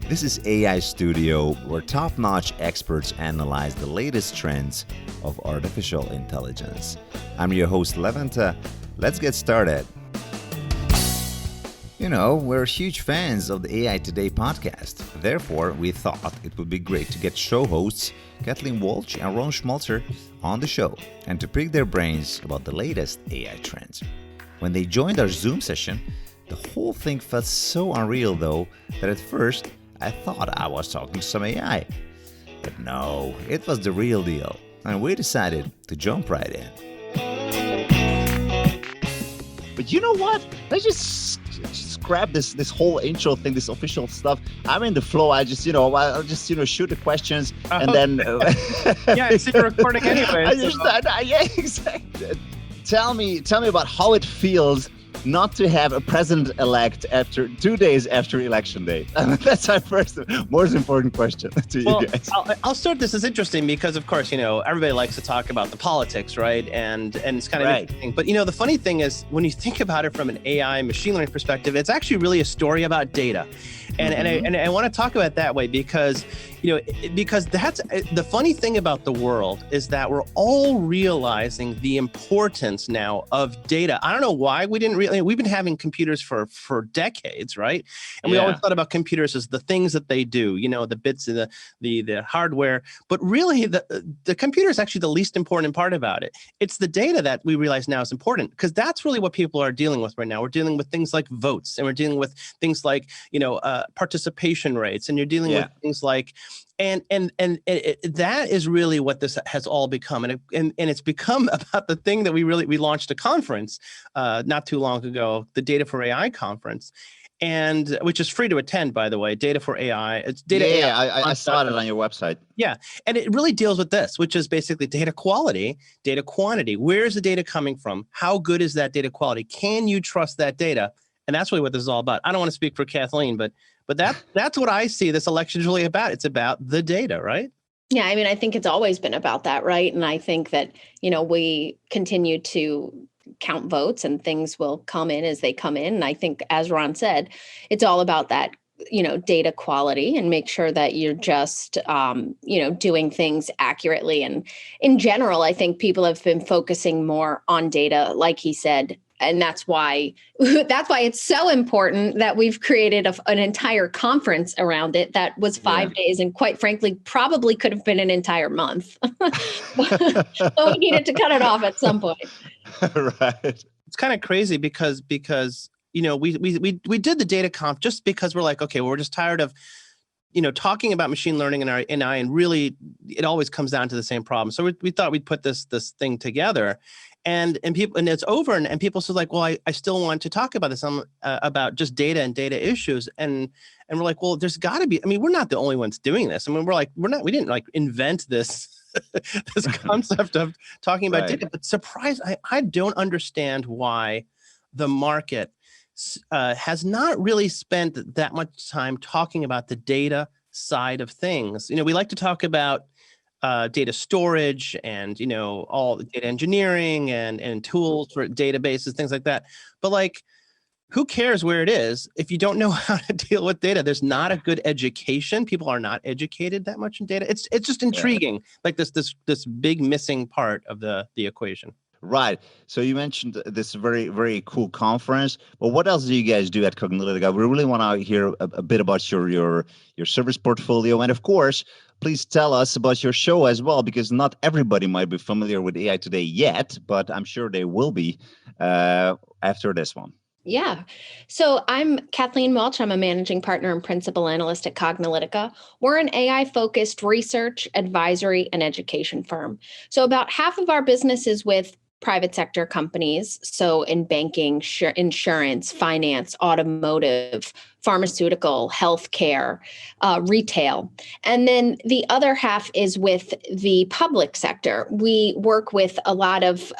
This is AI Studio, where top-notch experts analyze the latest trends of artificial intelligence. I'm your host, Leventa. Let's get started. You know, we're huge fans of the AI Today podcast. Therefore, we thought it would be great to get show hosts Kathleen Walch and Ron Schmelzer on the show and to pick their brains about the latest AI trends. When they joined our Zoom session, the whole thing felt so unreal though that at first I thought I was talking to some AI. But no, it was the real deal, and we decided to jump right in. But you know what? Let's just grab this whole intro thing, this official stuff. I'm in the flow. I'll just shoot the questions and then. Yeah, it's you're recording anyway. Yeah, exactly. Tell me about how it feels not to have a president-elect after 2 days after election day. That's our first, most important question to you guys. I'll start this. It's interesting because, of course, everybody likes to talk about the politics, right? And it's kind of interesting. But, the funny thing is, when you think about it from an AI machine learning perspective, it's actually really a story about data. And I want to talk about it that way because that's the funny thing about the world is that we're all realizing the importance now of data. I don't know why we've been having computers for decades, right? And we always thought about computers as the things that they do, the bits of the hardware. But really, the computer is actually the least important part about it. It's the data that we realize now is important because that's really what people are dealing with right now. We're dealing with things like votes, and we're dealing with things like participation rates, and you're dealing with things like and that is really what this has all become, and it's become about the thing that we launched a conference not too long ago, the Data for AI conference, and which is free to attend, by the way. Data for AI. It's data. Yeah, I saw it on your website. Yeah, and it really deals with this, which is basically data quality, data quantity. Where is the data coming from? How good is that data quality? Can you trust that data? And that's really what this is all about. I don't want to speak for Kathleen, but that's what I see this election is really about. It's about the data, right? Yeah, I mean, I think it's always been about that, right? And I think that, we continue to count votes and things will come in as they come in. And I think, as Ron said, it's all about that, data quality and make sure that you're just, doing things accurately. And in general, I think people have been focusing more on data, like he said. And that's why it's so important that we've created an entire conference around it that was 5 days, and quite frankly, probably could have been an entire month. But we needed to cut it off at some point. Right. It's kind of crazy because we did the data conf just because we're like, okay, well, we're just tired of talking about machine learning and our AI, and really it always comes down to the same problem. So we thought we'd put this thing together. And it's over, and people said like, well, I still want to talk about this, about just data and data issues, and we're like, well, there's got to be. I mean, we're not the only ones doing this. I mean, we didn't invent this this concept of talking about data. But I don't understand why the market has not really spent that much time talking about the data side of things. We like to talk about data storage and, all the data engineering and tools for databases, things like that. But who cares where it is if you don't know how to deal with data? There's not a good education. People are not educated that much in data. It's just intriguing, like this big missing part of the equation. Right. So you mentioned this very, very cool conference. But what else do you guys do at Cognilytica? We really want to hear a bit about your service portfolio. And of course, please tell us about your show as well, because not everybody might be familiar with AI Today yet, but I'm sure they will be after this one. Yeah. So I'm Kathleen Walch. I'm a managing partner and principal analyst at Cognilytica. We're an AI-focused research, advisory, and education firm. So about half of our business is with private sector companies. So in banking, insurance, finance, automotive, pharmaceutical, healthcare, retail. And then the other half is with the public sector. We work with a lot of,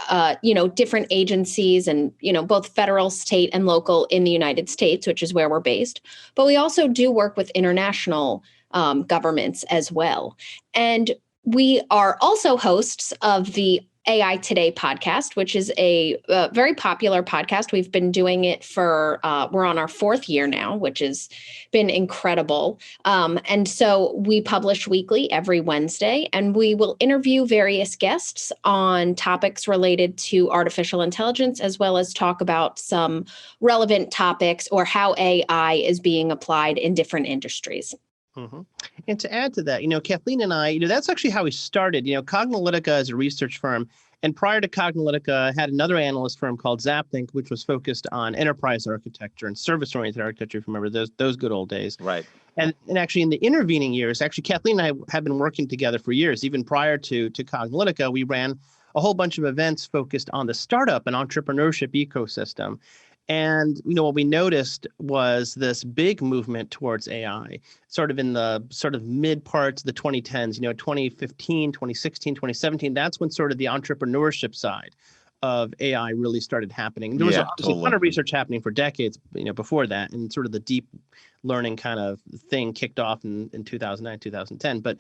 different agencies and, both federal, state, and local in the United States, which is where we're based. But we also do work with international governments as well. And we are also hosts of the AI Today podcast, which is a very popular podcast. We've been doing it for, we're on our 4th year now, which has been incredible. And so we publish weekly every Wednesday, and we will interview various guests on topics related to artificial intelligence, as well as talk about some relevant topics or how AI is being applied in different industries. Mm-hmm. And to add to that, Kathleen and I, that's actually how we started. Cognilytica is a research firm. And prior to Cognilytica, I had another analyst firm called ZapThink, which was focused on enterprise architecture and service-oriented architecture, if you remember those good old days. Right. And actually in the intervening years, actually Kathleen and I have been working together for years. Even prior to Cognilytica, we ran a whole bunch of events focused on the startup and entrepreneurship ecosystem. And, what we noticed was this big movement towards AI, sort of in the mid parts of the 2010s, 2015, 2016, 2017. That's when sort of the entrepreneurship side of AI really started happening. There was a ton of research happening for decades, before that, and sort of the deep learning kind of thing kicked off in 2009, 2010. But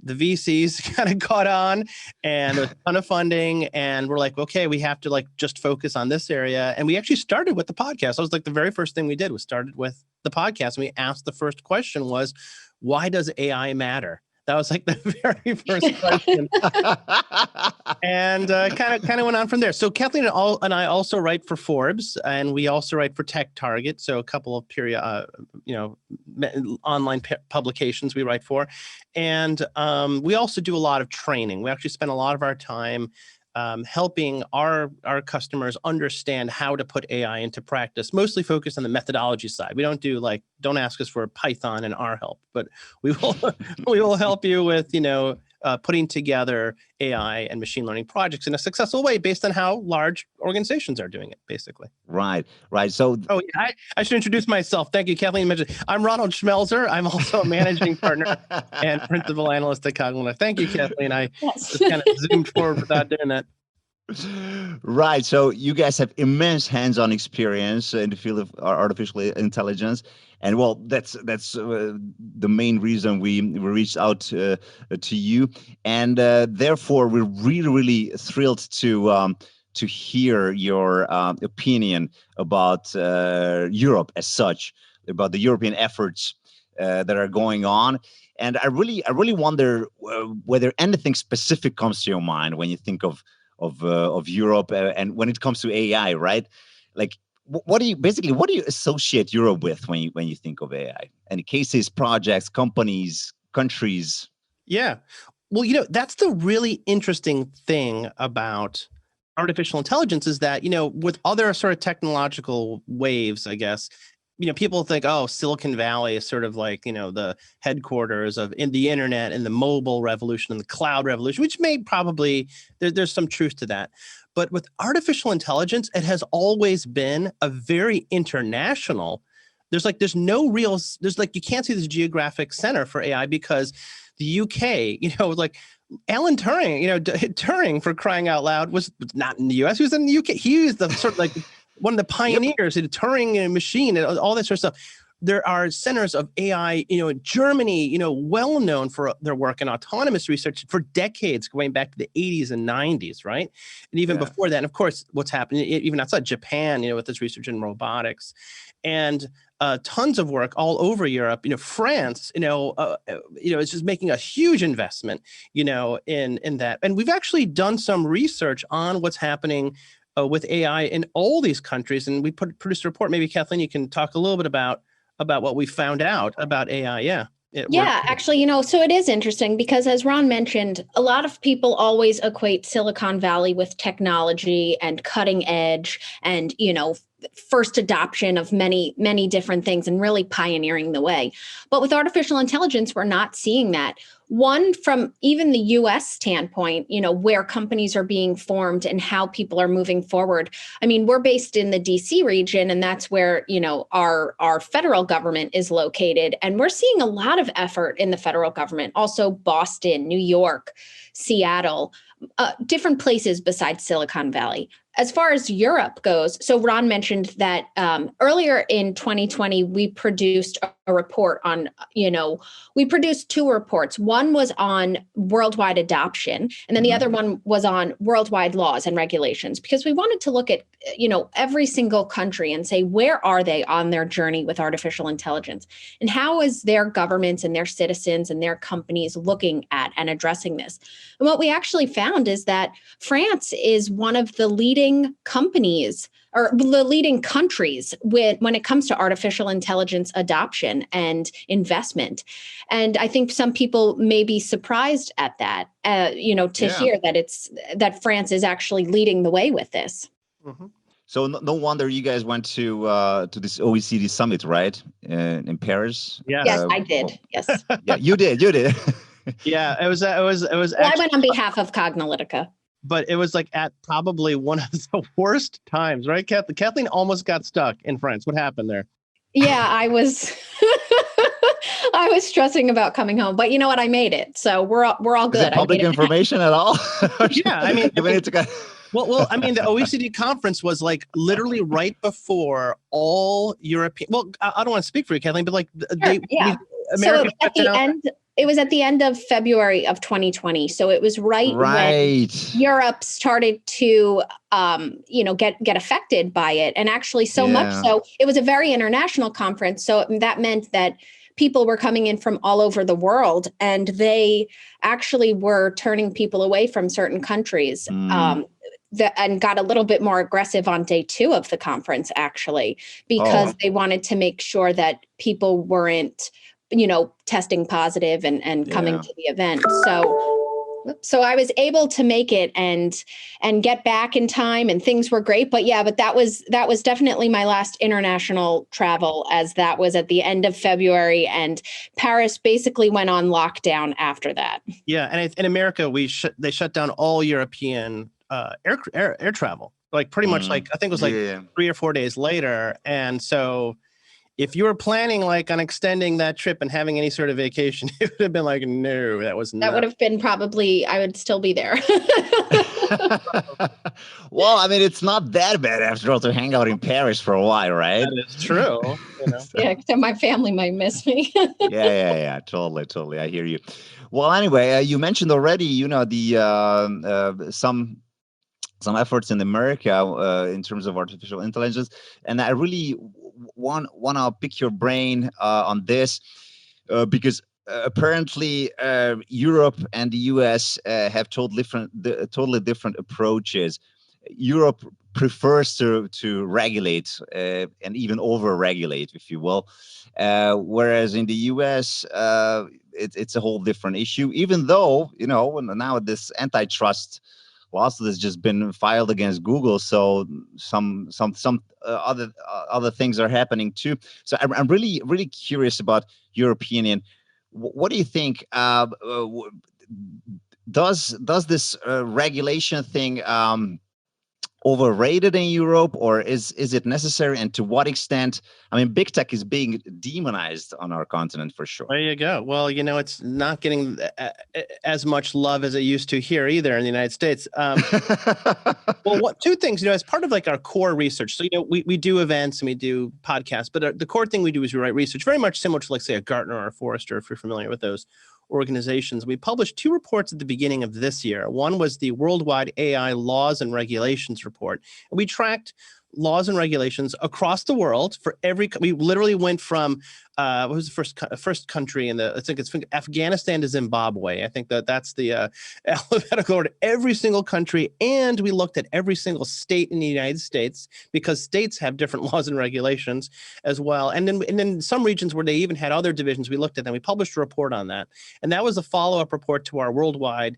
the VCs kind of caught on, and there's a ton of funding, and we're like, okay, we have to just focus on this area. And we actually started with the podcast. That was the very first thing we did was started with the podcast. And we asked the first question was, why does AI matter? That was the very first question. And kind of went on from there. So Kathleen and I also write for Forbes, and we also write for Tech Target. So a couple of online publications we write for. And we also do a lot of training. We actually spend a lot of our time helping our customers understand how to put AI into practice, mostly focused on the methodology side. We don't do don't ask us for Python and our help, but we will help you with, putting together AI and machine learning projects in a successful way based on how large organizations are doing it, basically. Right. So, I should introduce myself. Thank you, Kathleen. I'm Ronald Schmelzer. I'm also a managing partner and principal analyst at Cognilytica. Thank you, Kathleen. I just kind of zoomed forward without doing that. Right. So you guys have immense hands-on experience in the field of artificial intelligence. And well, that's the main reason we reached out to you. And therefore, we're really thrilled to hear your opinion about Europe as such, about the European efforts that are going on. And I really wonder whether anything specific comes to your mind when you think of Europe and when it comes to AI, right? What do you associate Europe with when you think of AI? Any cases, projects, companies, countries? Yeah. Well, that's the really interesting thing about artificial intelligence is that, with other sort of technological waves, I guess, people think, oh, Silicon Valley is sort of the headquarters of the internet and the mobile revolution and the cloud revolution, which may probably, there's some truth to that. But with artificial intelligence, it has always been a very international. You can't see this geographic center for AI because the UK, Alan Turing, Turing, for crying out loud, was not in the US, he was in the UK. He was the sort of one of the pioneers in Turing machine and all that sort of stuff. There are centers of AI, in Germany, well known for their work in autonomous research for decades, going back to the 80s and 90s, right? And even before that, and of course, what's happening even outside Japan, with this research in robotics, and tons of work all over Europe. France, is just making a huge investment, in that. And we've actually done some research on what's happening with AI in all these countries, and we produced a report. Maybe Kathleen, you can talk a little bit about what we found out about AI. Actually, so it is interesting because, as Ron mentioned, a lot of people always equate Silicon Valley with technology and cutting edge and, first adoption of many, many different things and really pioneering the way. But with artificial intelligence, we're not seeing that. One, from even the US standpoint, where companies are being formed and how people are moving forward. I mean, we're based in the DC region, and that's where, our federal government is located. And we're seeing a lot of effort in the federal government, also Boston, New York, Seattle, different places besides Silicon Valley. as far as Europe goes, so Ron mentioned that earlier in 2020, we produced a report on, we produced two reports. One was on worldwide adoption, and then the other one was on worldwide laws and regulations, because we wanted to look at, every single country and say, where are they on their journey with artificial intelligence? And how is their governments and their citizens and their companies looking at and addressing this? And what we actually found is that France is one of the leading companies or the leading countries when it comes to artificial intelligence adoption and investment. And I think some people may be surprised at that, hear that France is actually leading the way with this. Mm-hmm. So no wonder you guys went to this OECD summit, right? In Paris. Yes, I did. Yes. Yeah, you did. Yeah, it was. Well, I went on behalf of Cognilytica. But it was like at probably one of the worst times, right? Kathleen almost got stuck in France. What happened there? Yeah, I was I was stressing about coming home, but you know what? I made it. So we're all good. Is it public information at all? Yeah, I mean, well, I mean, the OECD conference was like literally right before all European. Well, I don't want to speak for you, Kathleen, but like America at the end. It was at the end of February of 2020. So it was right when Europe started to, get affected by it. And actually so much so, it was a very international conference. So that meant that people were coming in from all over the world, and they actually were turning people away from certain countries. And got a little bit more aggressive on day 2 of the conference, actually, because they wanted to make sure that people weren't testing positive and coming to the event. So I was able to make it and get back in time, and things were great. But that was definitely my last international travel, as that was at the end of February, and Paris basically went on lockdown after that. Yeah, and in America, they shut down all European air travel, like pretty much like I think it was 3 or 4 days later, and so. If you were planning like on extending that trip and having any sort of vacation, it would have been like, no, that was not. That would have been probably, I would still be there. Well, I mean, it's not that bad after all to hang out in Paris for a while, right? That is true. Yeah, except my family might miss me. Yeah. Totally. I hear you. Well, anyway, you mentioned already, the some efforts in America in terms of artificial intelligence, and I really want to pick your brain on this because apparently Europe and the US have totally different approaches. Europe prefers to regulate and even over-regulate, if you will, whereas in the US it's a whole different issue. Even though now this antitrust lawsuit has just been filed against Google, so some other things are happening too. So I'm really curious about your opinion. What do you think? Does this regulation thing overrated in Europe, or is it necessary, and to what extent? I mean, big tech is being demonized on our continent for sure. There you go. Well, it's not getting as much love as it used to here either in the United States. Well, two things, as part of like our core research. So, we do events and we do podcasts, but the core thing we do is we write research, very much similar to, like, say, a Gartner or a Forrester, if you're familiar with those organizations. We published 2 reports at the beginning of this year. One was the Worldwide AI Laws and Regulations report. And we tracked laws and regulations across the world for we literally went from what was the first country I think it's Afghanistan to Zimbabwe. I think that's the alphabetical order, every single country. And we looked at every single state in the United States, because states have different laws and regulations as well. And then some regions where they even had other divisions, we looked at them. We published a report on that. And that was a follow-up report to our worldwide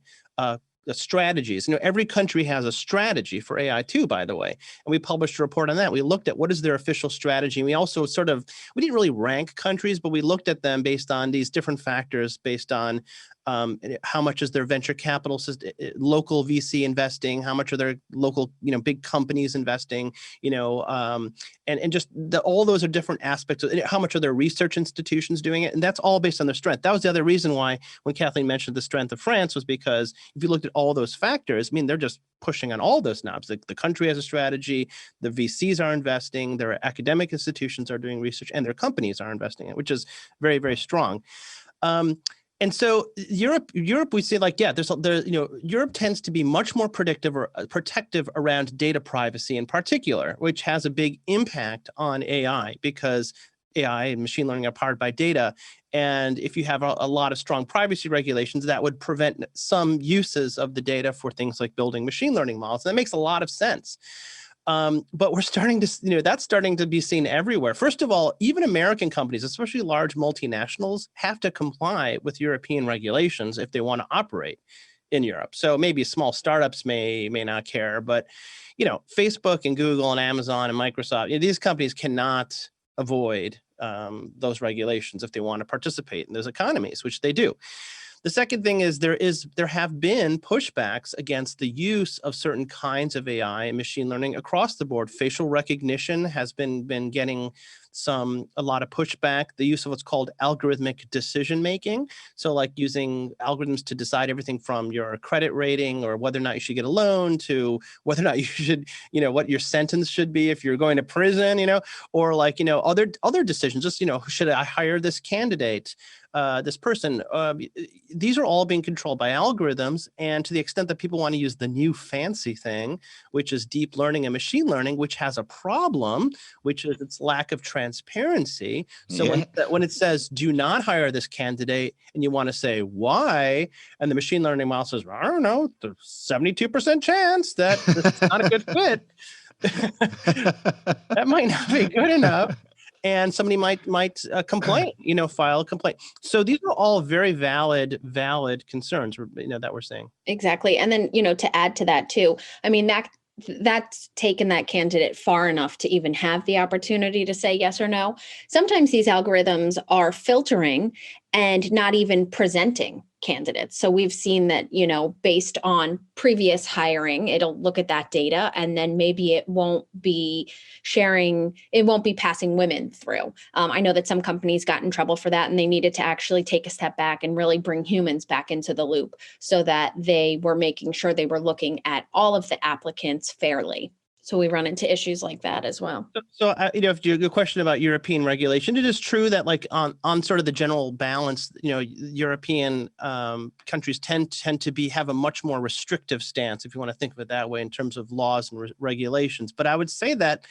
the strategies. Every country has a strategy for AI too, by the way. And we published a report on that. We looked at what is their official strategy. And we also we didn't really rank countries, but we looked at them based on these different factors, based on how much is their venture capital, local VC investing, how much are their local, big companies investing, and just all those are different aspects of how much are their research institutions doing it. And that's all based on their strength. That was the other reason why when Kathleen mentioned the strength of France was because if you looked at all those factors, I mean, they're just pushing on all those knobs. The country has a strategy, the VCs are investing, their academic institutions are doing research, and their companies are investing in it, which is very, very strong. And so Europe, we say like, yeah, Europe tends to be much more predictive or protective around data privacy in particular, which has a big impact on AI because AI and machine learning are powered by data. And if you have a lot of strong privacy regulations, that would prevent some uses of the data for things like building machine learning models. And that makes a lot of sense. But we're starting to, that's starting to be seen everywhere. First of all, even American companies, especially large multinationals, have to comply with European regulations if they want to operate in Europe. So maybe small startups may not care, but Facebook and Google and Amazon and Microsoft, these companies cannot avoid those regulations if they want to participate in those economies, which they do. The second thing is there have been pushbacks against the use of certain kinds of AI and machine learning across the board. Facial recognition has been getting a lot of pushback. The use of what's called algorithmic decision making. So like using algorithms to decide everything from your credit rating or whether or not you should get a loan to whether or not you should, what your sentence should be if you're going to prison, or like, other decisions, just, should I hire this candidate? This person, these are all being controlled by algorithms. And to the extent that people want to use the new fancy thing, which is deep learning and machine learning, which has a problem, which is its lack of transparency. So when it says, do not hire this candidate, and you want to say why, and the machine learning model says, I don't know, there's 72% chance that this is not a good fit. That might not be good enough. And somebody might complain, file a complaint. So these are all very valid concerns, that we're saying. Exactly. And then, to add to that too, I mean, that's taken that candidate far enough to even have the opportunity to say yes or no. Sometimes these algorithms are filtering and not even presenting candidates. So we've seen that, based on previous hiring, it'll look at that data and then maybe it won't be passing women through. I know that some companies got in trouble for that and they needed to actually take a step back and really bring humans back into the loop so that they were making sure they were looking at all of the applicants fairly. So we run into issues like that as well. So if your question about European regulation, it is true that like on sort of the general balance, European countries tend to have a much more restrictive stance, if you want to think of it that way, in terms of laws and regulations. But I would say that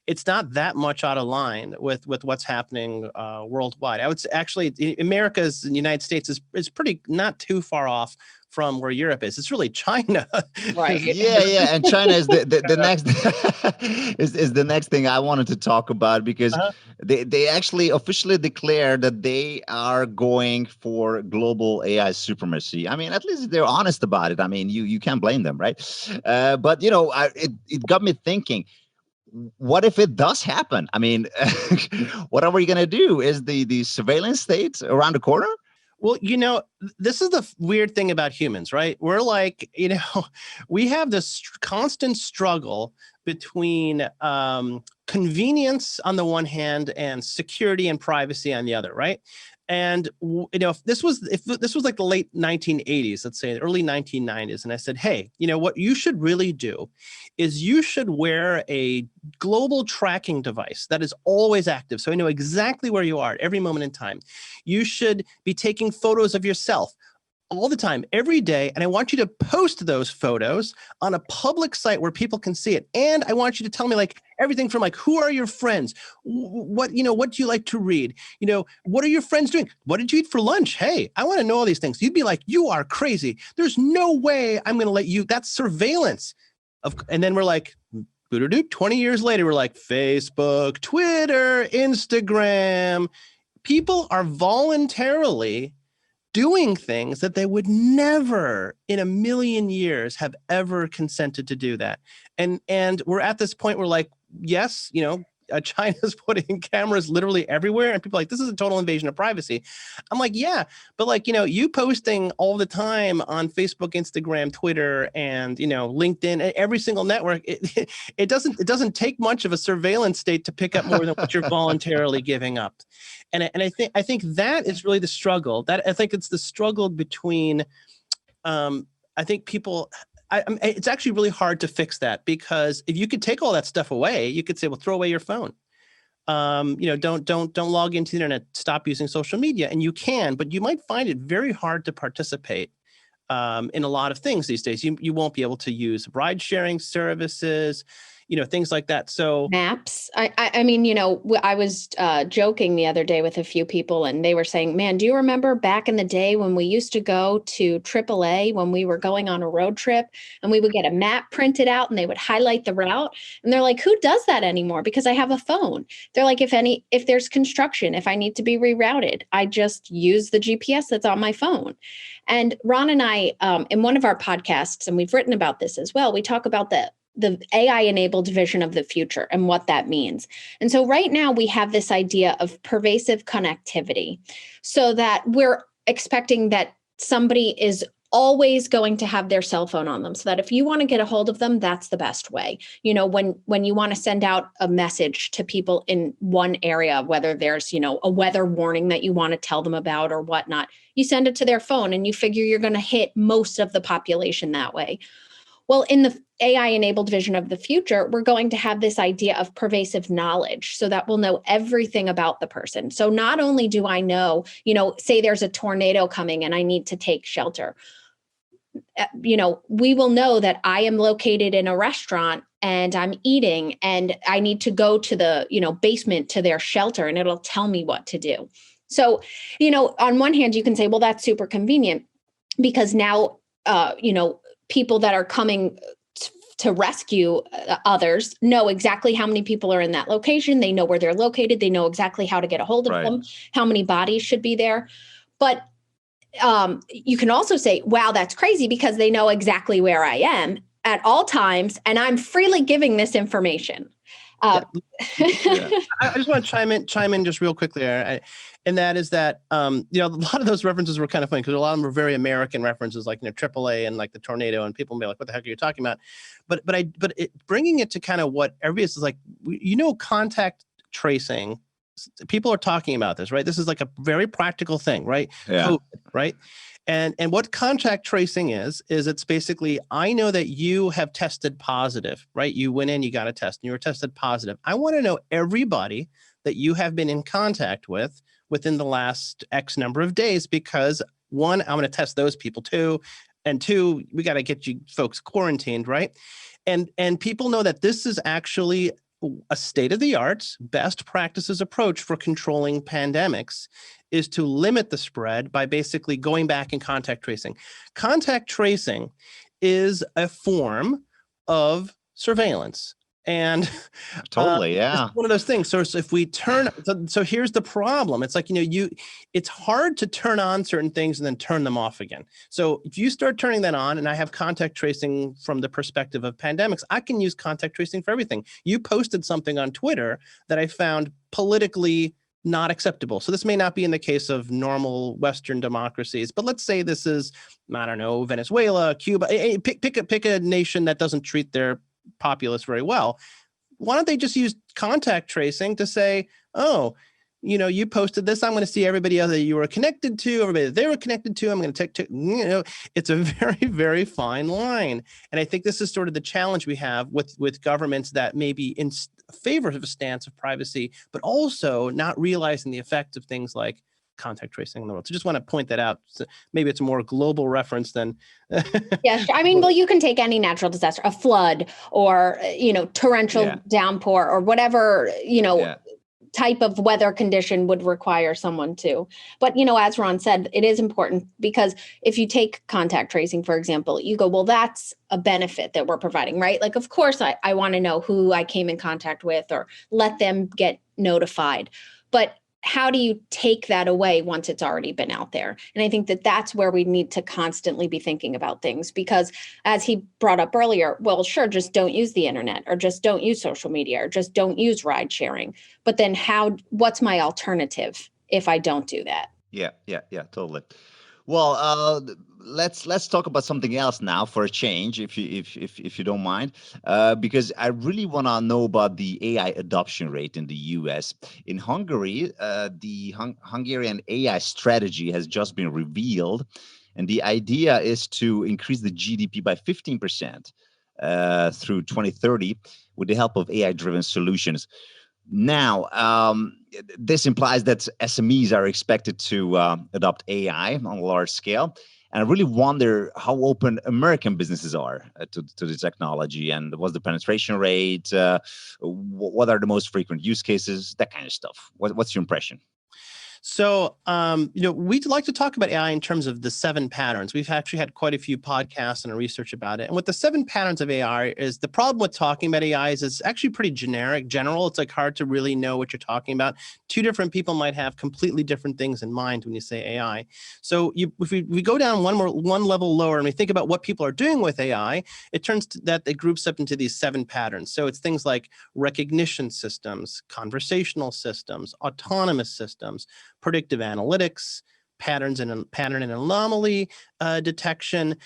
it's not that much out of line with what's happening worldwide. I would say actually, the United States is pretty not too far off from where Europe is. It's really China. Right. Yeah. And China is the next is the next thing I wanted to talk about, because they actually officially declared that they are going for global AI supremacy. I mean, at least they're honest about it. I mean, you can't blame them, right? But it got me thinking, what if it does happen? I mean, what are we going to do? Is the surveillance state around the corner? Well, this is the weird thing about humans, right? We're like, we have this constant struggle between convenience on the one hand and security and privacy on the other, right? And if this was like the late 1980s, let's say the early 1990s, and I said, hey, what you should really do is you should wear a global tracking device that is always active, so I know exactly where you are at every moment in time. You should be taking photos of yourself all the time, every day, and I want you to post those photos on a public site where people can see it. And I want you to tell me like everything from like, who are your friends? What do you like to read? What are your friends doing? What did you eat for lunch? Hey, I want to know all these things. You'd be like, you are crazy. There's no way I'm going to let you. That's surveillance. And then we're like, 20 years later, we're like, Facebook, Twitter, Instagram. People are voluntarily doing things that they would never in a million years have ever consented to do that. And we're at this point where like, yes, China's putting cameras literally everywhere, and people are like, this is a total invasion of privacy. I'm like, yeah, but like, you posting all the time on Facebook, Instagram, Twitter, and LinkedIn, every single network, it doesn't take much of a surveillance state to pick up more than what you're voluntarily giving up. And I think that is really the struggle. That I think it's the struggle between I think people, it's actually really hard to fix that, because if you could take all that stuff away, you could say, well, throw away your phone. Don't log into the internet, stop using social media. And you can, but you might find it very hard to participate in a lot of things these days. You won't be able to use ride sharing services, things like that. So maps. I mean, I was joking the other day with a few people, and they were saying, man, do you remember back in the day when we used to go to AAA when we were going on a road trip, and we would get a map printed out and they would highlight the route? And they're like, who does that anymore? Because I have a phone. They're like, if there's construction, if I need to be rerouted, I just use the GPS that's on my phone. And Ron and I, in one of our podcasts, and we've written about this as well, we talk about the AI-enabled vision of the future and what that means. And so right now we have this idea of pervasive connectivity, so that we're expecting that somebody is always going to have their cell phone on them, so that if you want to get a hold of them, that's the best way. When you want to send out a message to people in one area, whether there's, a weather warning that you want to tell them about or whatnot, you send it to their phone and you figure you're going to hit most of the population that way. Well, in the AI-enabled vision of the future, we're going to have this idea of pervasive knowledge, so that we'll know everything about the person. So not only do I know, say there's a tornado coming and I need to take shelter, we will know that I am located in a restaurant and I'm eating and I need to go to the, basement to their shelter, and it'll tell me what to do. So, on one hand, you can say, well, that's super convenient, because now, people that are coming to rescue others know exactly how many people are in that location. They know where they're located. They know exactly how to get a hold of them, how many bodies should be there. But you can also say, wow, that's crazy, because they know exactly where I am at all times, and I'm freely giving this information. I just want to chime in just real quickly there. And that is that, a lot of those references were kind of funny, because a lot of them were very American references, like, AAA and like the tornado, and people may be like, what the heck are you talking about? But bringing it to kind of what everybody's is like, contact tracing, people are talking about this, right? This is like a very practical thing, right? Yeah. COVID, right? And what contact tracing is it's basically, I know that you have tested positive, right? You went in, you got a test, and you were tested positive. I want to know everybody that you have been in contact with within the last X number of days, because one, I'm going to test those people too. And two, we got to get you folks quarantined, right? And people know that this is actually a state-of-the-art, best practices approach for controlling pandemics, is to limit the spread by basically going back and contact tracing. Contact tracing is a form of surveillance. And totally, yeah, it's one of those things. So if we so here's the problem. It's like, it's hard to turn on certain things and then turn them off again. So if you start turning that on, and I have contact tracing from the perspective of pandemics, I can use contact tracing for everything. You posted something on Twitter that I found politically not acceptable. So this may not be in the case of normal Western democracies, but let's say this is, I don't know, Venezuela, Cuba, pick a nation that doesn't treat their populace very well. Why don't they just use contact tracing to say, oh, you posted this, I'm going to see everybody else that you were connected to, everybody that they were connected to, I'm going to take, it's a very, very fine line. And I think this is sort of the challenge we have with governments that may be in favor of a stance of privacy, but also not realizing the effects of things like contact tracing in the world. So just want to point that out. So maybe it's a more global reference than. Yeah, I mean, well, you can take any natural disaster, a flood, or, torrential downpour, or whatever, type of weather condition would require someone to. But, as Ron said, it is important, because if you take contact tracing, for example, you go, well, that's a benefit that we're providing, right? Like, of course, I want to know who I came in contact with, or let them get notified. But how do you take that away once it's already been out there? And I think that that's where we need to constantly be thinking about things, because as he brought up earlier, well, sure, just don't use the internet, or just don't use social media, or just don't use ride sharing. But then what's my alternative if I don't do that? Yeah, totally. Well, let's talk about something else now for a change, if you don't mind, because I really want to know about the AI adoption rate in the US. In Hungary, the Hungarian AI strategy has just been revealed, And the idea is to increase the GDP by 15% through 2030 with the help of AI-driven solutions. Now, this implies that SMEs are expected to adopt AI on a large scale. And I really wonder how open American businesses are to the technology, and what's the penetration rate? What are the most frequent use cases? That kind of stuff. What's your impression? So, we'd like to talk about AI in terms of the 7 patterns. We've actually had quite a few podcasts and research about it. And what the 7 patterns of AI is, the problem with talking about AI is it's actually pretty general. It's like hard to really know what you're talking about. 2 different people might have completely different things in mind when you say AI. So if we go down one level lower and we think about what people are doing with AI, it turns to that it groups up into these 7 patterns. So it's things like recognition systems, conversational systems, autonomous systems, predictive analytics, pattern and anomaly detection,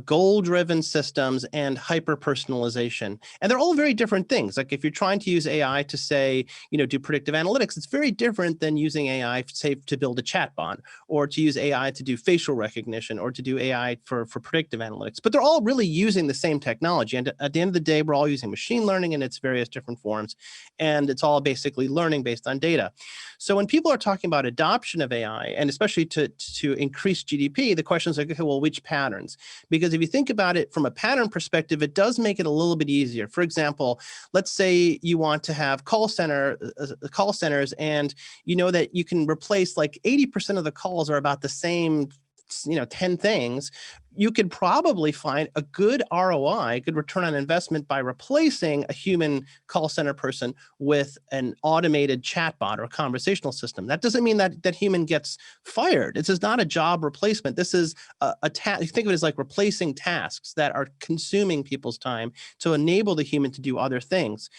goal-driven systems, and hyper-personalization. And they're all very different things. Like if you're trying to use AI to say, do predictive analytics, it's very different than using AI, say, to build a chatbot, or to use AI to do facial recognition, or to do AI for predictive analytics. But they're all really using the same technology. And at the end of the day, we're all using machine learning in its various different forms. And it's all basically learning based on data. So when people are talking about adoption of AI, and especially to increase GDP, the question is like, okay, well, which patterns? Because if you think about it from a pattern perspective, it does make it a little bit easier. For example, let's say you want to have call centers, and you know that you can replace like 80% of the calls are about the same 10 things. You could probably find a good ROI, good return on investment, by replacing a human call center person with an automated chatbot or conversational system. That doesn't mean that human gets fired. This is not a job replacement. This is a task. Think of it as like replacing tasks that are consuming people's time to enable the human to do other things.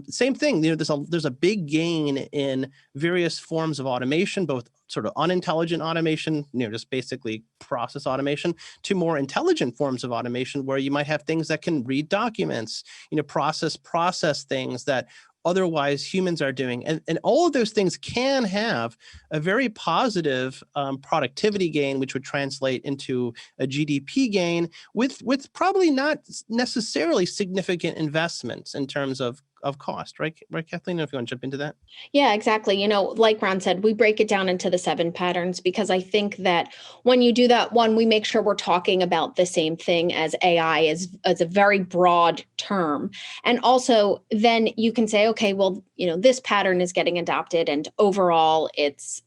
Same thing, there's a big gain in various forms of automation, both sort of unintelligent automation, just basically process automation, to more intelligent forms of automation where you might have things that can read documents, process things that otherwise humans are doing. And all of those things can have a very positive productivity gain, which would translate into a GDP gain with probably not necessarily significant investments in terms of cost, right, Kathleen? If you want to jump into that. Yeah, exactly. Like Ron said, we break it down into the 7 patterns because I think that when you do that, one, we make sure we're talking about the same thing as AI as a very broad term. And also then you can say, okay, well, this pattern is getting adopted and overall it's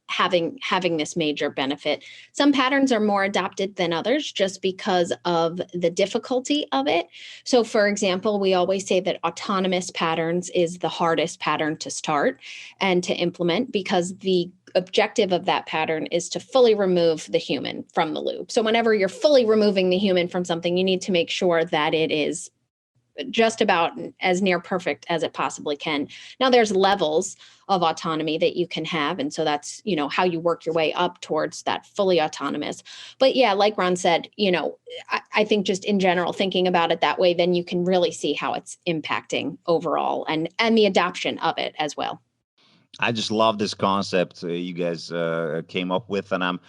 having this major benefit. Some patterns are more adopted than others just because of the difficulty of it. So for example, we always say that autonomous patterns is the hardest pattern to start and to implement because the objective of that pattern is to fully remove the human from the loop. So whenever you're fully removing the human from something, you need to make sure that it is just about as near perfect as it possibly can. Now there's levels of autonomy that you can have. And so that's, how you work your way up towards that fully autonomous. But yeah, like Ron said, I think just in general, thinking about it that way, then you can really see how it's impacting overall and the adoption of it as well. I just love this concept you guys came up with, and I'm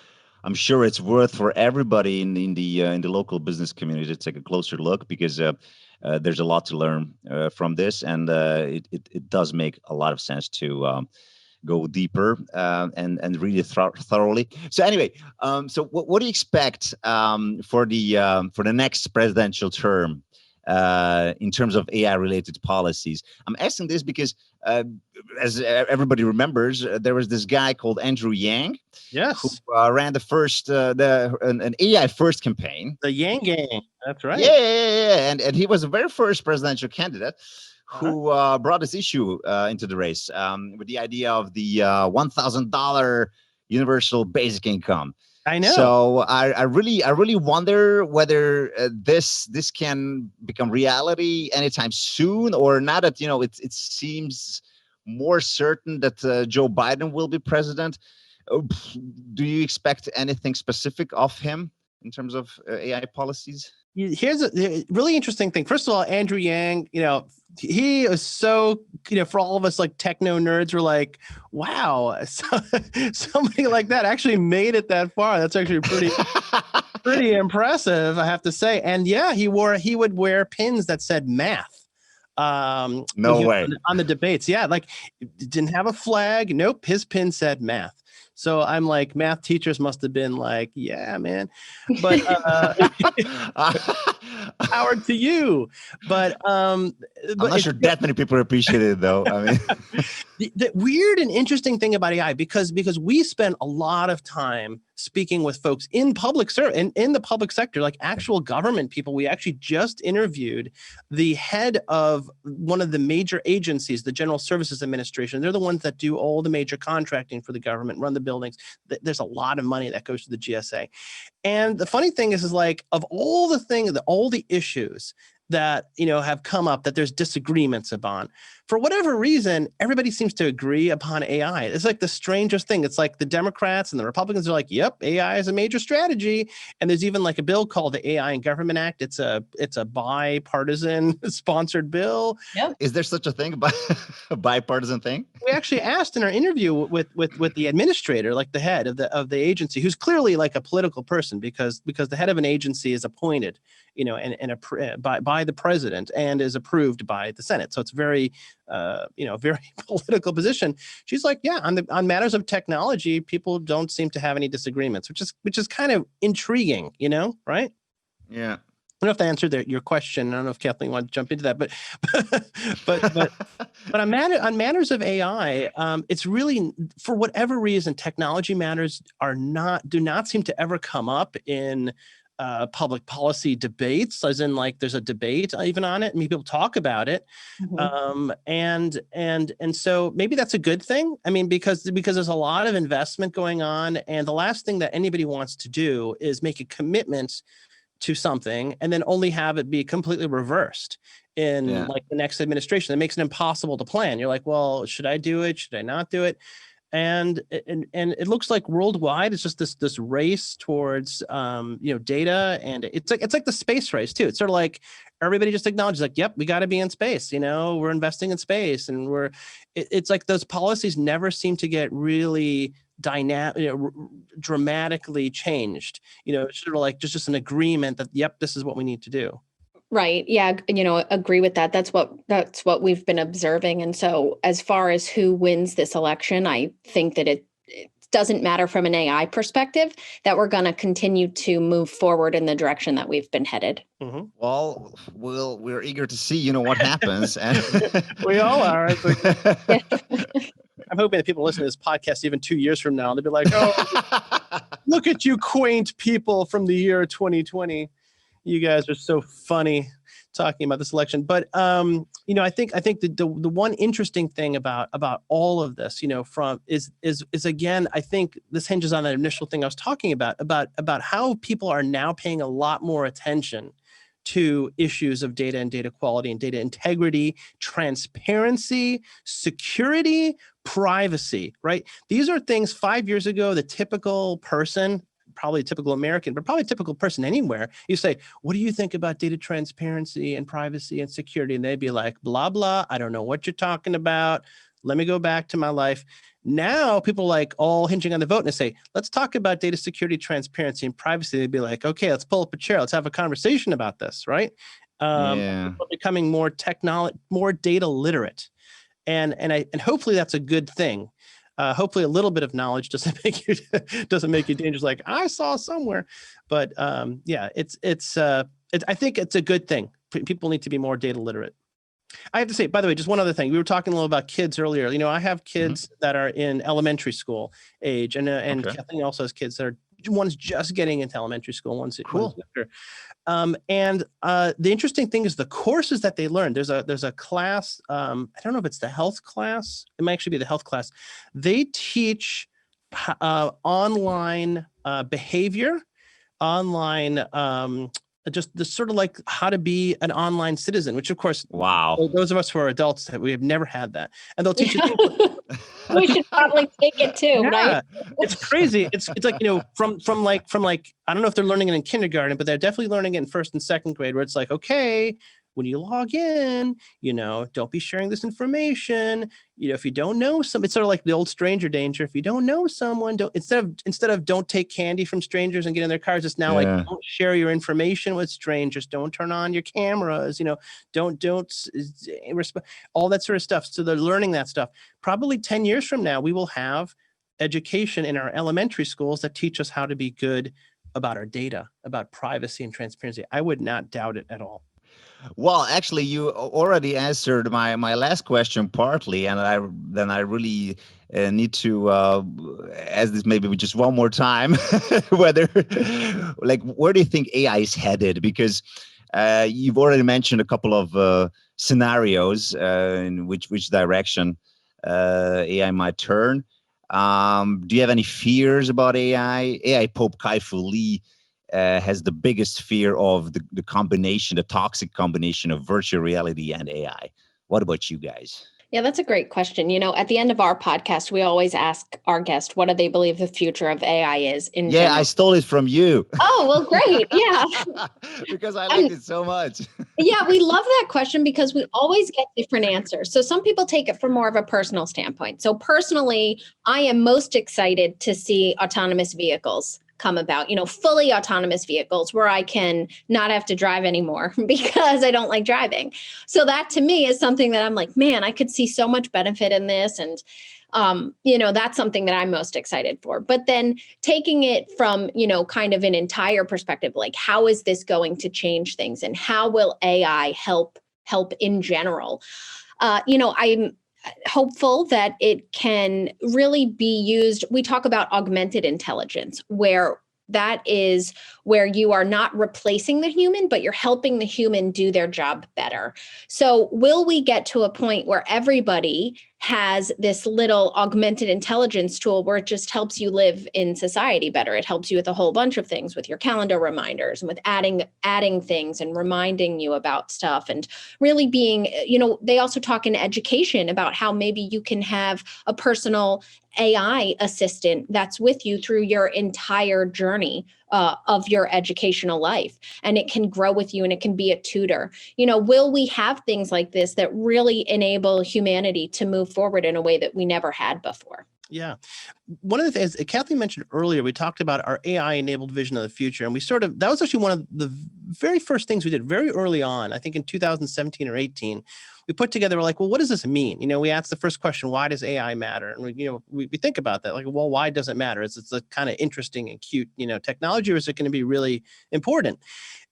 sure it's worth for everybody in the local business community to take a closer look because there's a lot to learn from this, and it does make a lot of sense to go deeper and read it thoroughly. So anyway, so what do you expect for the next presidential term in terms of AI-related policies? I'm asking this because, as everybody remembers, there was this guy called Andrew Yang, yes, who ran the first an AI first campaign. The Yang Gang, that's right. Yeah. And he was the very first presidential candidate who brought this issue into the race with the idea of the $1,000 universal basic income. I know. So I really wonder whether this can become reality anytime soon, or now that it seems more certain that Joe Biden will be president. Do you expect anything specific of him in terms of AI policies? Here's a really interesting thing. First of all, Andrew Yang, he is so, for all of us like techno nerds, we're like, wow, somebody like that actually made it that far. That's actually pretty impressive, I have to say. And yeah, he would wear pins that said math. No way. On the debates. Yeah, like didn't have a flag. Nope, his pin said math. So I'm like, math teachers must have been like, yeah, man. But power to you. But I'm not sure that many people appreciate it, though. I mean, the weird and interesting thing about AI, because we spend a lot of time speaking with folks in public in the public sector, like actual government people. We actually just interviewed the head of one of the major agencies, the General Services Administration. They're the ones that do all the major contracting for the government, run the buildings. There's a lot of money that goes to the GSA. And the funny thing is like, of all the things, all the issues that have come up that there's disagreements upon, for whatever reason, everybody seems to agree upon AI. It's like the strangest thing. It's like the Democrats and the Republicans are like, yep, AI is a major strategy. And there's even like a bill called the AI and Government Act. It's a bipartisan sponsored bill. Yep. Is there such a thing, a bipartisan thing? We actually asked in our interview with the administrator, like the head of the agency, who's clearly like a political person, because the head of an agency is appointed, by the president and is approved by the Senate. So it's very very political position. She's like, yeah, on matters of technology, people don't seem to have any disagreements, which is kind of intriguing, right? Yeah. I don't know if that answered your question. I don't know if Kathleen wanted to jump into that, but on matters of AI, it's really, for whatever reason, technology matters do not seem to ever come up in public policy debates, as in like there's a debate even on it. I mean, people talk about it. Mm-hmm. And so maybe that's a good thing. I mean, because there's a lot of investment going on, and the last thing that anybody wants to do is make a commitment to something and then only have it be completely reversed in like the next administration. That makes it impossible to plan. You're like, well, should I do it? Should I not do it? And it looks like worldwide it's just this race towards data, and it's like the space race too. It's sort of like everybody just acknowledges like, yep, we got to be in space. We're investing in space, and it's like those policies never seem to get really dynamic, dramatically changed. It's sort of like just an agreement that, yep, this is what we need to do. Right. Yeah. Agree with that. That's what we've been observing. And so as far as who wins this election, I think that it doesn't matter from an AI perspective, that we're going to continue to move forward in the direction that we've been headed. Mm-hmm. Well, we're eager to see, what happens. And we all are. I'm hoping that people listen to this podcast even 2 years from now, they'll be like, oh, look at you quaint people from the year 2020. You guys are so funny talking about this election. But I think the one interesting thing about all of this, is again, I think this hinges on that initial thing I was talking about how people are now paying a lot more attention to issues of data and data quality and data integrity, transparency, security, privacy, right? These are things 5 years ago, the typical person, probably a typical American, but probably a typical person anywhere, you say, what do you think about data transparency and privacy and security? And they'd be like, blah, blah, I don't know what you're talking about. Let me go back to my life. Now people like all hinging on the vote and they say, let's talk about data security, transparency, and privacy. They'd be like, okay, let's pull up a chair. Let's have a conversation about this, right? We're becoming more data literate. And hopefully that's a good thing. Hopefully a little bit of knowledge doesn't make you dangerous. Like I saw somewhere, but I think it's a good thing. People need to be more data literate. I have to say, by the way, just one other thing. We were talking a little about kids earlier. I have kids that are in elementary school age, and Kathleen also has kids that are, one's just getting into elementary school, one's after. And the interesting thing is the courses that they learn. There's a class. I don't know if it's the health class. It might actually be the health class. They teach online behavior, online just the sort of like how to be an online citizen, which of course, Wow. those of us who are adults, that we have never had that. And they'll teach you things. We should probably take it too, Yeah, right? it's crazy. It's like, from like I don't know if they're learning it in kindergarten, but they're definitely learning it in first and second grade, where it's like, okay, when you log in, don't be sharing this information. If you don't know it's sort of like the old stranger danger. If you don't know someone, don't instead of don't take candy from strangers and get in their cars, it's now like, don't share your information with strangers. Don't turn on your cameras. Don't all that sort of stuff. So they're learning that stuff. Probably 10 years from now, we will have education in our elementary schools that teach us how to be good about our data, about privacy and transparency. I would not doubt it at all. Well, actually, you already answered my last question partly, and I really need to ask this maybe just one more time. Where do you think AI is headed? Because you've already mentioned a couple of scenarios in which direction AI might turn. Do you have any fears about AI? AI Pope Kai-Fu Lee has the biggest fear of the toxic combination of virtual reality and AI. What about you guys? Yeah, that's a great question. At the end of our podcast, we always ask our guest, what do they believe the future of AI is in general? I stole it from you. Oh, well, great. Yeah. Because I liked it so much. Yeah, we love that question because we always get different answers. So some people take it from more of a personal standpoint. So personally, I am most excited to see autonomous vehicles come about, fully autonomous vehicles where I can not have to drive anymore because I don't like driving. So that to me is something that I'm like, man, I could see so much benefit in this. And, that's something that I'm most excited for. But then taking it from, kind of an entire perspective, like how is this going to change things and how will AI help in general? I'm hopeful that it can really be used. We talk about augmented intelligence, where that is where you are not replacing the human, but you're helping the human do their job better. So will we get to a point where everybody has this little augmented intelligence tool where it just helps you live in society better? It helps you with a whole bunch of things, with your calendar reminders and with adding things and reminding you about stuff, and really being, they also talk in education about how maybe you can have a personal AI assistant that's with you through your entire journey of your educational life, and it can grow with you and it can be a tutor. Will we have things like this that really enable humanity to move forward in a way that we never had before? Yeah. One of the things Kathleen mentioned earlier, we talked about our AI-enabled vision of the future. And that was actually one of the very first things we did very early on, I think in 2017 or 18. We put together, we're like, well, what does this mean? We asked the first question, why does AI matter? And we think about that, like, well, why does it matter? It's a kind of interesting and cute, technology, or is it going to be really important?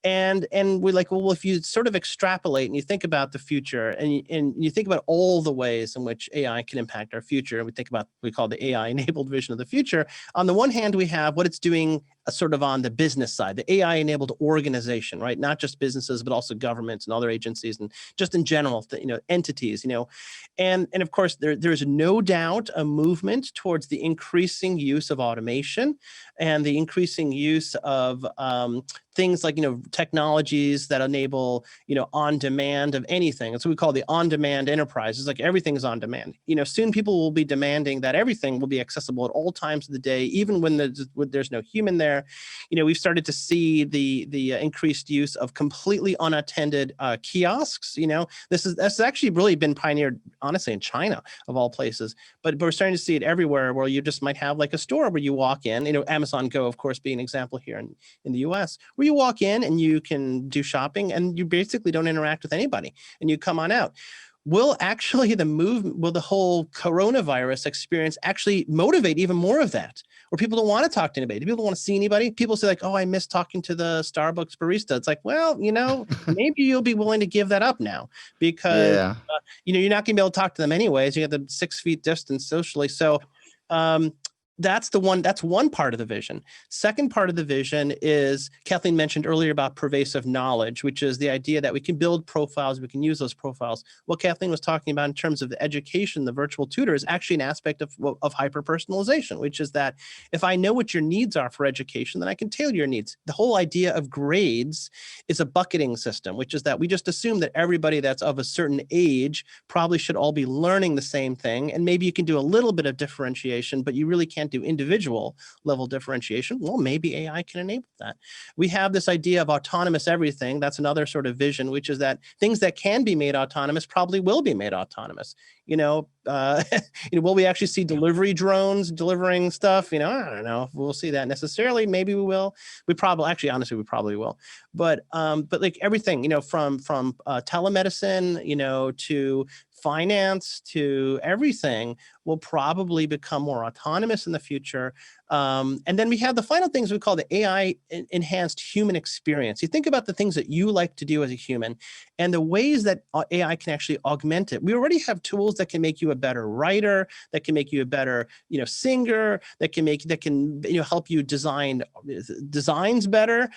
And we're like, well, if you sort of extrapolate and you think about the future and you think about all the ways in which AI can impact our future, and we think about, we call the AI enabled vision of the future. On the one hand, we have what it's doing sort of on the business side, the AI enabled organization, right? Not just businesses, but also governments and other agencies, and just in general, entities, and of course, there is no doubt a movement towards the increasing use of automation and the increasing use of things like, technologies that enable, on demand of anything. That's what we call the on-demand enterprise. It's like everything is on demand. Soon people will be demanding that everything will be accessible at all times of the day, even when there's no human there. We've started to see the increased use of completely unattended kiosks. That's actually really been pioneered, honestly, in China of all places. But we're starting to see it everywhere, where you just might have like a store where you walk in. Amazon Go, of course, being an example here in the U.S., where you walk in and you can do shopping and you basically don't interact with anybody and you come on out. Will the whole coronavirus experience actually motivate even more of that? Where people don't want to talk to anybody? Do people want to see anybody? People say like, oh, I miss talking to the Starbucks barista. It's like, well, maybe you'll be willing to give that up now because, you're not going to be able to talk to them anyways. You have the 6 feet distance socially. So that's one part of the vision. Second part of the vision is, Kathleen mentioned earlier about pervasive knowledge, which is the idea that we can build profiles, we can use those profiles. What Kathleen was talking about in terms of the education, the virtual tutor, is actually an aspect of hyper-personalization, which is that if I know what your needs are for education, then I can tailor your needs. The whole idea of grades is a bucketing system, which is that we just assume that everybody that's of a certain age probably should all be learning the same thing. And maybe you can do a little bit of differentiation, but you really can't do individual level differentiation. Well, maybe AI can enable that. We have this idea of autonomous everything. That's another sort of vision, which is that things that can be made autonomous probably will be made autonomous. Will we actually see delivery drones delivering stuff? I don't know if we'll see that necessarily. Maybe we will. We probably will. But like everything, from telemedicine, to finance, to everything will probably become more autonomous in the future. And then we have the final things we call the AI enhanced human experience. You think about the things that you like to do as a human and the ways that AI can actually augment it. We already have tools that can make you a better writer, that can make you a better, singer, that can help you design designs better,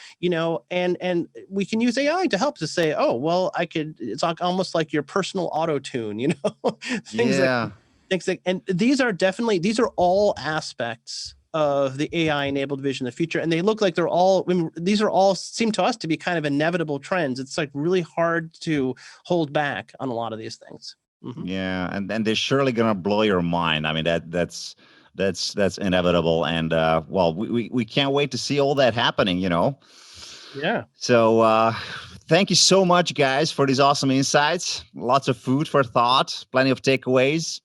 and we can use AI to help to say, oh, well, it's almost like your personal auto-tune, things and these are all aspects of the AI-enabled vision of the future, and they look like these are all seem to us to be kind of inevitable trends. It's like really hard to hold back on a lot of these things. Mm-hmm. Yeah, and they're surely gonna blow your mind. I mean, that's inevitable, and we can't wait to see all that happening. Yeah. So thank you so much, guys, for these awesome insights. Lots of food for thought, plenty of takeaways.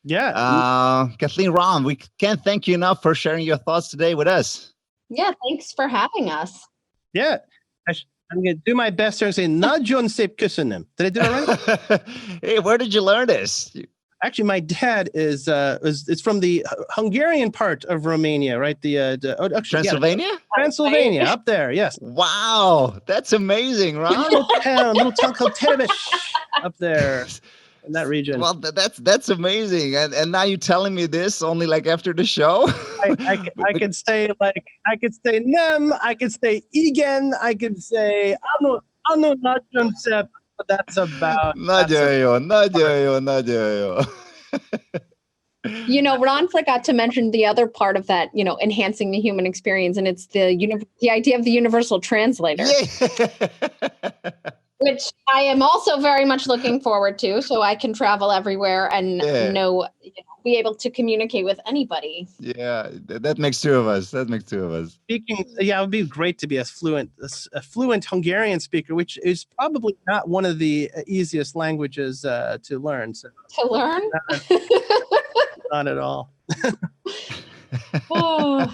Yeah. Kathleen, Ron, we can't thank you enough for sharing your thoughts today with us. Yeah, thanks for having us. Yeah. I'm going to do my best here and say, Nagyon szép köszönöm. Did I do that right? Hey, where did you learn this? Actually, my dad is from the Hungarian part of Romania, right? Transylvania? Transylvania, up there, yes. Wow, that's amazing, Ron. Little town called Terebish up there in that region. Well, that's amazing. And now you're telling me this only like after the show? I could say nem, I could say igen, I could say ano nagyon szép. But that's about. Nagyon. Ron forgot to mention the other part of that, enhancing the human experience, and it's the idea of the Universal Translator, which I am also very much looking forward to, so I can travel everywhere and be able to communicate with anybody. Yeah, that makes two of us. Speaking, it would be great to be a fluent Hungarian speaker, which is probably not one of the easiest languages to learn. So. To learn? Not at all. Oh.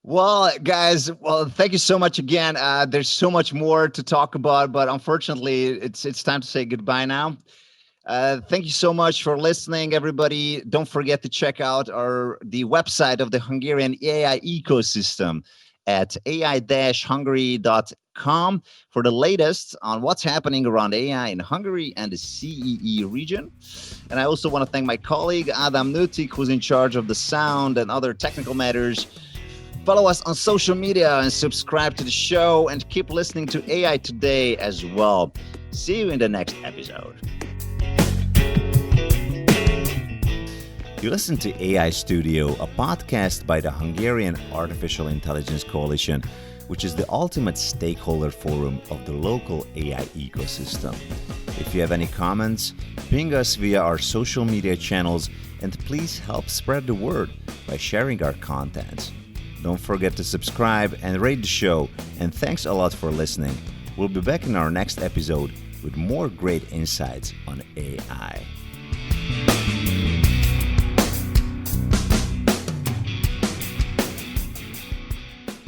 Well, guys, thank you so much again. There's so much more to talk about, but unfortunately, it's time to say goodbye now. Thank you so much for listening, everybody. Don't forget to check out the website of the Hungarian AI ecosystem at ai-hungary.com for the latest on what's happening around AI in Hungary and the CEE region. And I also want to thank my colleague, Adam Nutik, who's in charge of the sound and other technical matters. Follow us on social media and subscribe to the show, and keep listening to AI Today as well. See you in the next episode. You listen to AI Studio, a podcast by the Hungarian Artificial Intelligence Coalition, which is the ultimate stakeholder forum of the local AI ecosystem. If you have any comments, ping us via our social media channels, and please help spread the word by sharing our content. Don't forget to subscribe and rate the show, and thanks a lot for listening. We'll be back in our next episode with more great insights on AI.